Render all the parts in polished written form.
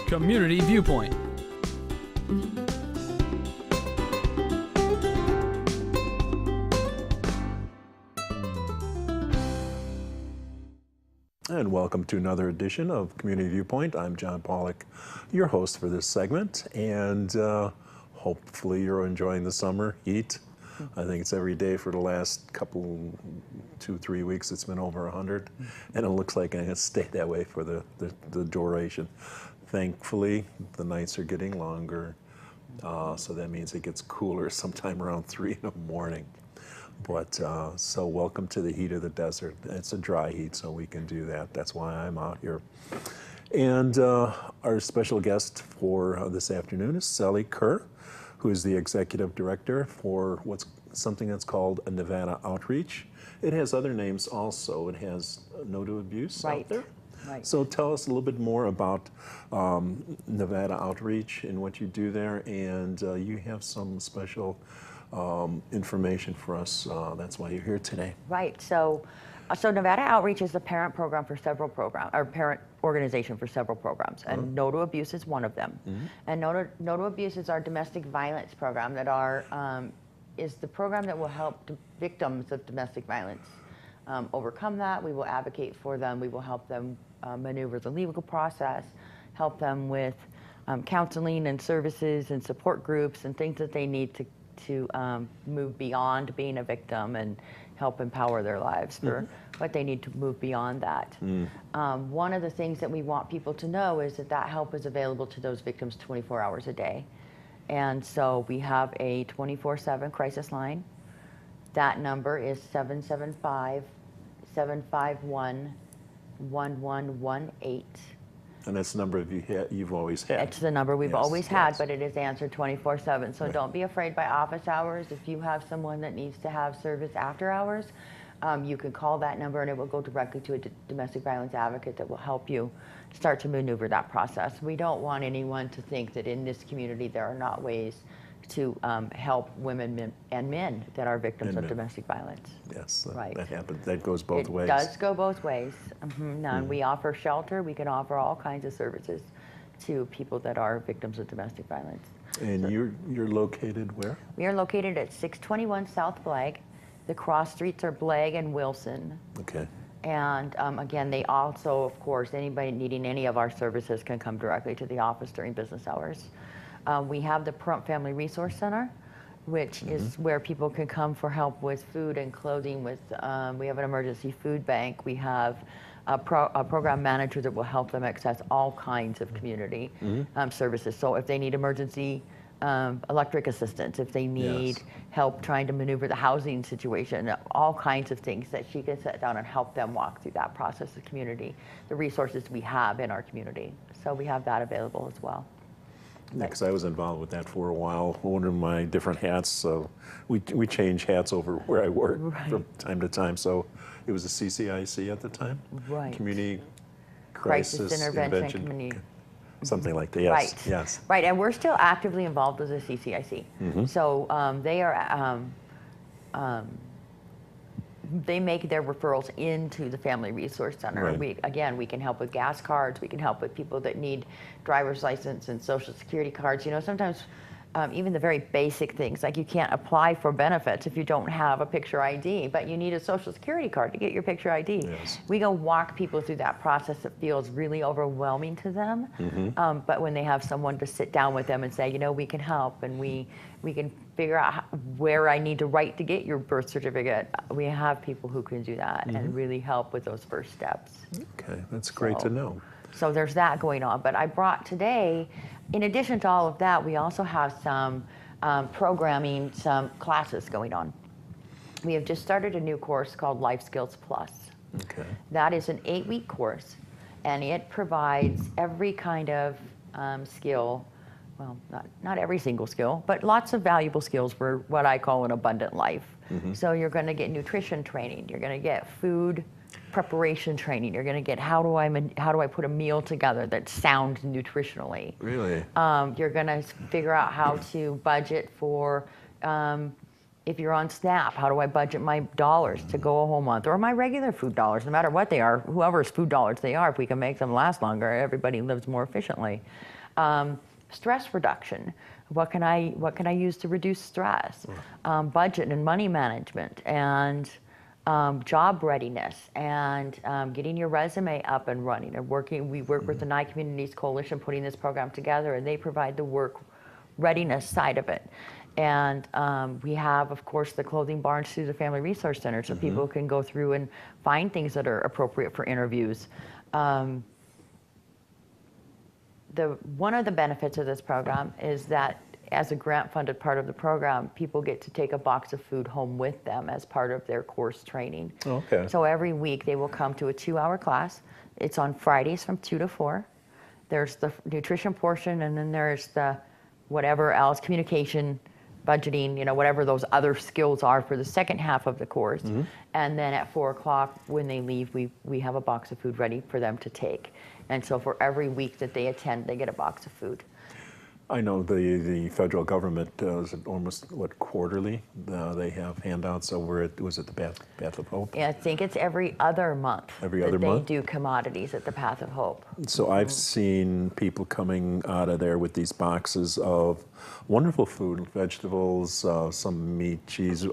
Community Viewpoint. And welcome to another edition of Community Viewpoint. I'm John Pawlak, your host for this segment, and hopefully you're enjoying the summer heat. I think it's every day for the last couple, 2-3 weeks, it's been over 100, and it looks like it's going to stay that way for the duration. Thankfully, the nights are getting longer, so that means it gets cooler sometime around 3 in the morning. But so welcome to the heat of the desert. It's a dry heat, so we can do that. That's why I'm out here. And our special guest for this afternoon is Salli Kerr, who is the executive director for something that's called a Nevada Outreach. It has other names also. It has No to Abuse out there. Right. So tell us a little bit more about Nevada Outreach and what you do there, and you have some special information for us. That's why you're here today. Right. So Nevada Outreach is a parent program for several programs, or parent organization for several programs, and No to Abuse is one of them. And No to Abuse is our domestic violence program that is the program that will help victims of domestic violence overcome that. We will advocate for them. We will help them maneuver the legal process, help them with counseling and services and support groups and things that they need to move beyond being a victim and help empower their lives for what they need to move beyond that. One of the things that we want people to know is that help is available to those victims 24 hours a day. And so we have a 24/7 crisis line. That number is 775-751-1118. And that's the number you've always had. It's the number we've always had, yes. but it is answered 24/7. So Right. don't be afraid by office hours. If you have someone that needs to have service after hours, you can call that number and it will go directly to a domestic violence advocate that will help you start to maneuver that process. We don't want anyone to think that in this community there are not ways to help women and men that are victims of domestic violence. Yes, Right. that happens. That goes both ways. It does go both ways. And we offer shelter. We can offer all kinds of services to people that are victims of domestic violence. And you're located where? We are located at 621 South Blegg. The cross streets are Blegg and Wilson. Okay. And again, they also, of course, anybody needing any of our services can come directly to the office during business hours. We have the Pahrump Family Resource Center, which is where people can come for help with food and clothing. We have an emergency food bank. We have a program manager that will help them access all kinds of community services. So if they need emergency electric assistance, if they need help trying to maneuver the housing situation, all kinds of things that she can sit down and help them walk through that process of community, the resources we have in our community. So we have that available as well. Because I was involved with that for a while, one of my different hats. So we change hats over where I work from time to time. So it was a CCIC at the time, Right. Community Crisis Intervention Community. Something like that. Yes. Right. Yes. Right, and we're still actively involved with the CCIC. So they are. They make their referrals into the Family Resource Center. Right. We can help with gas cards. We can help with people that need driver's license and Social Security cards. You know, sometimes even the very basic things, like you can't apply for benefits if you don't have a picture ID, but you need a Social Security card to get your picture ID. Yes. We go walk people through that process that feels really overwhelming to them. But when they have someone to sit down with them and say, you know, we can help, and we can figure out where I need to write to get your birth certificate. We have people who can do that and really help with those first steps. Okay, that's great to know. So there's that going on. But I brought today, in addition to all of that, we also have some programming, some classes going on. We have just started a new course called Life Skills Plus. Okay. That is an 8-week course, and it provides every kind of skill. Well, not every single skill, but lots of valuable skills for what I call an abundant life. So you're going to get nutrition training. You're going to get food preparation training. You're going to get how do I put a meal together that's sound nutritionally. Really? You're going to figure out how to budget for if you're on SNAP, how do I budget my dollars to go a whole month, or my regular food dollars, no matter what they are, whoever's food dollars they are, if we can make them last longer, everybody lives more efficiently. Stress reduction. What can I use to reduce stress? Budget and money management, and job readiness, and getting your resume up and running, and working. We work with the Nye Communities Coalition putting this program together, and they provide the work readiness side of it. And we have, of course, the clothing barns through the Family Resource Center, so people can go through and find things that are appropriate for interviews. One of the benefits of this program is that as a grant-funded part of the program, people get to take a box of food home with them as part of their course training. Okay. So every week they will come to a 2-hour class. It's on Fridays from 2 to 4. There's the nutrition portion, and then there's the whatever else, communication, budgeting, whatever those other skills are for the second half of the course. And then at 4 o'clock when they leave, we have a box of food ready for them to take. And so for every week that they attend, they get a box of food. I know the federal government does almost, quarterly? They have handouts over at, was it the Path of Hope? Yeah, I think it's every other month. Every other month? They do commodities at the Path of Hope. So I've seen people coming out of there with these boxes of wonderful food, vegetables, some meat, cheese,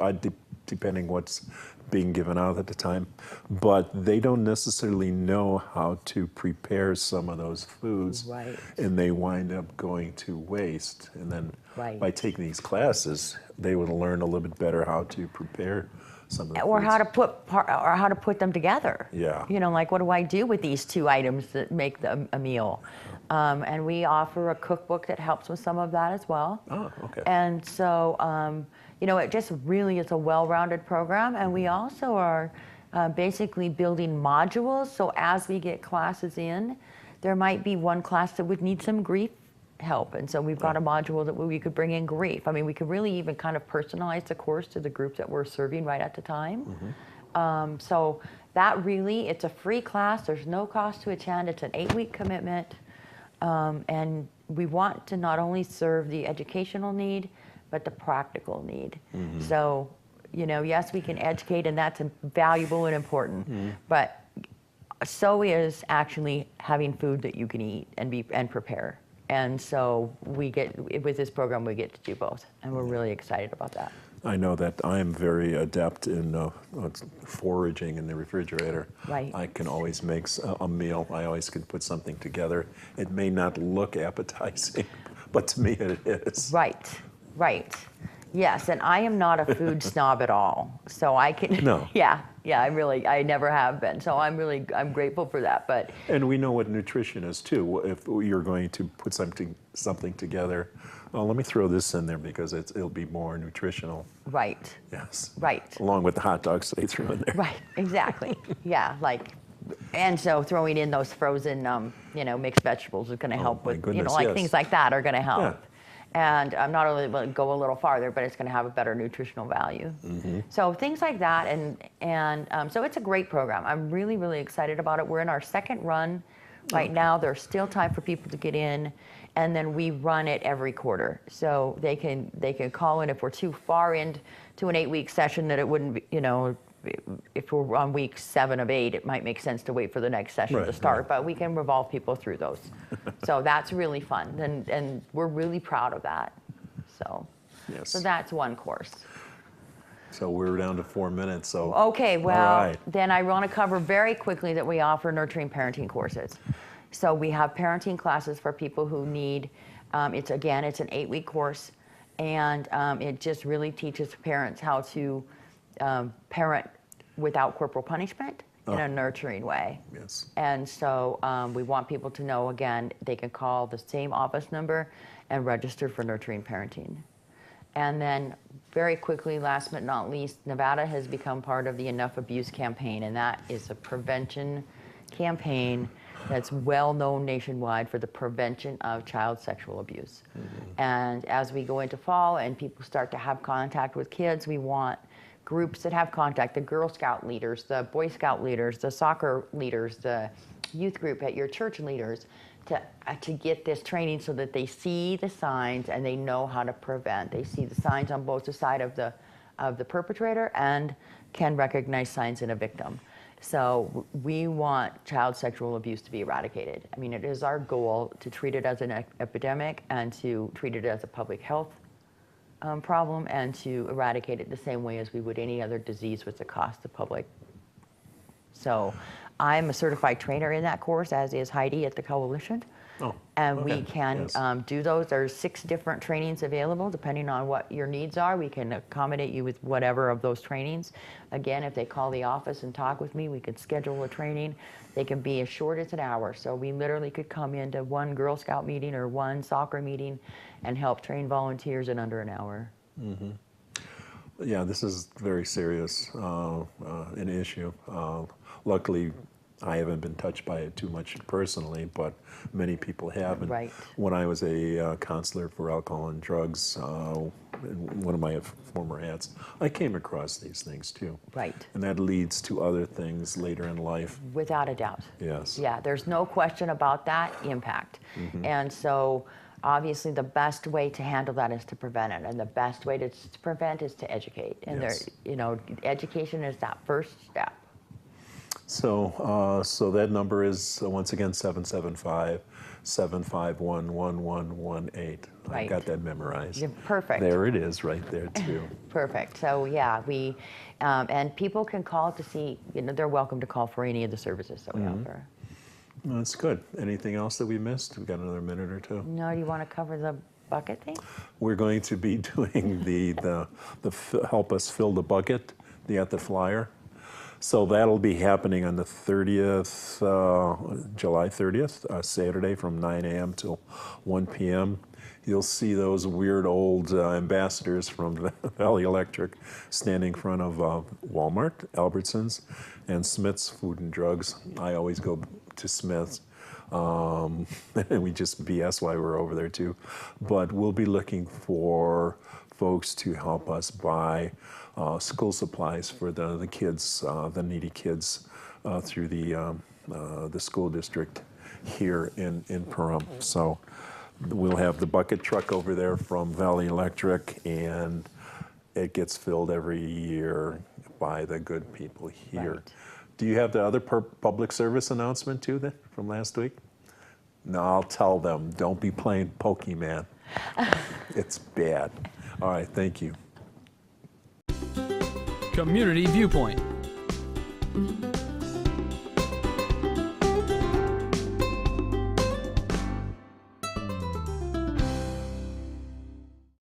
depending what's being given out at the time, but they don't necessarily know how to prepare some of those foods, Right. and they wind up going to waste. And then by taking these classes, they would learn a little bit better how to prepare some of the Or foods. how to put them together. Yeah. Like, what do I do with these 2 items that make a meal? And we offer a cookbook that helps with some of that as well. Oh, okay. And so, it just really is a well-rounded program. And we also are basically building modules. So as we get classes in, there might be one class that would need some grief help. And so we've got a module that we could bring in grief. I mean, we could really even kind of personalize the course to the group that we're serving right at the time. So that really, it's a free class. There's no cost to attend. It's an 8-week commitment. And we want to not only serve the educational need, but the practical need. So, yes, we can educate, and that's valuable and important. But so is actually having food that you can eat and prepare. And so with this program, we get to do both, and we're really excited about that. I know that I am very adept in foraging in the refrigerator. Right. I can always make a meal. I always can put something together. It may not look appetizing, but to me it is. Right. Yes, and I am not a food snob at all. So I can. No. Yeah. I never have been. So I'm grateful for that. But. And we know what nutrition is too. If you're going to put something together, well, let me throw this in there because it'll be more nutritional. Right. Yes. Right. Along with the hot dogs they threw in there. Right. Exactly. Yeah. And so throwing in those frozen, mixed vegetables is going to help with, goodness, things like that are going to help. Yeah. And not only will it go a little farther, but it's going to have a better nutritional value. So things like that, and so it's a great program. I'm really, really excited about it. We're in our second run right now. There's still time for people to get in, and then we run it every quarter. So they can call in if we're too far into an 8-week session that it wouldn't be, if we're on week 7 of 8, it might make sense to wait for the next session to start, but we can revolve people through those. So that's really fun, and we're really proud of that. So, Yes. so that's one course. So we're down to 4 minutes. So Okay, well, all right. then I want to cover very quickly that we offer nurturing parenting courses. So we have parenting classes for people who need, it's an 8-week course, and it just really teaches parents how to parent without corporal punishment in a nurturing way. Yes. And so we want people to know, again, they can call the same office number and register for nurturing parenting. And then very quickly, last but not least, Nevada has become part of the Enough Abuse campaign, and that is a prevention campaign that's well known nationwide for the prevention of child sexual abuse. And as we go into fall and people start to have contact with kids, we want groups that have contact, the Girl Scout leaders, the Boy Scout leaders, the soccer leaders, the youth group at your church leaders, to get this training so that they see the signs and they know how to prevent. They see the signs on both the side of of the perpetrator and can recognize signs in a victim. So we want child sexual abuse to be eradicated. I mean, it is our goal to treat it as an epidemic and to treat it as a public health problem and to eradicate it the same way as we would any other disease with the cost to public. So I'm a certified trainer in that course, as is Heidi at the Coalition. Oh, And okay. we can Yes. do those. There's 6 different trainings available depending on what your needs are. We can accommodate you with whatever of those trainings. Again, if they call the office and talk with me, we could schedule a training. They can be as short as an hour. So we literally could come into one Girl Scout meeting or one soccer meeting and help train volunteers in under an hour. Mm-hmm. Yeah, this is very serious, an issue. Luckily, I haven't been touched by it too much personally, but many people have. And Right. when I was a counselor for alcohol and drugs, in one of my former hats, I came across these things too. Right. And that leads to other things later in life. Without a doubt. Yes. Yeah, there's no question about that impact. And so obviously the best way to handle that is to prevent it. And the best way to prevent is to educate. And Yes. education is that first step. So, so that number is, once again, 775-751-1118. I Right. got that memorized. Yeah, perfect. There it is, right there, too. Perfect. So yeah, we, and people can call to see, they're welcome to call for any of the services that we offer. Well, that's good. Anything else that we missed? We've got another minute or two. No, you want to cover the bucket thing? We're going to be doing the help us fill the bucket, at the flyer. So that'll be happening on the 30th, July 30th, Saturday from 9 a.m. till 1 p.m. You'll see those weird old ambassadors from Valley Electric standing in front of Walmart, Albertsons, and Smith's Food and Drugs. I always go to Smith's. And we just BS while we're over there too. But we'll be looking for folks to help us buy school supplies for the kids, the needy kids, through the school district here in Pahrump. So we'll have the bucket truck over there from Valley Electric, and it gets filled every year by the good people here. Right. Do you have the other public service announcement too then from last week? No, I'll tell them, don't be playing Pokemon. It's bad. All right, thank you. Community Viewpoint.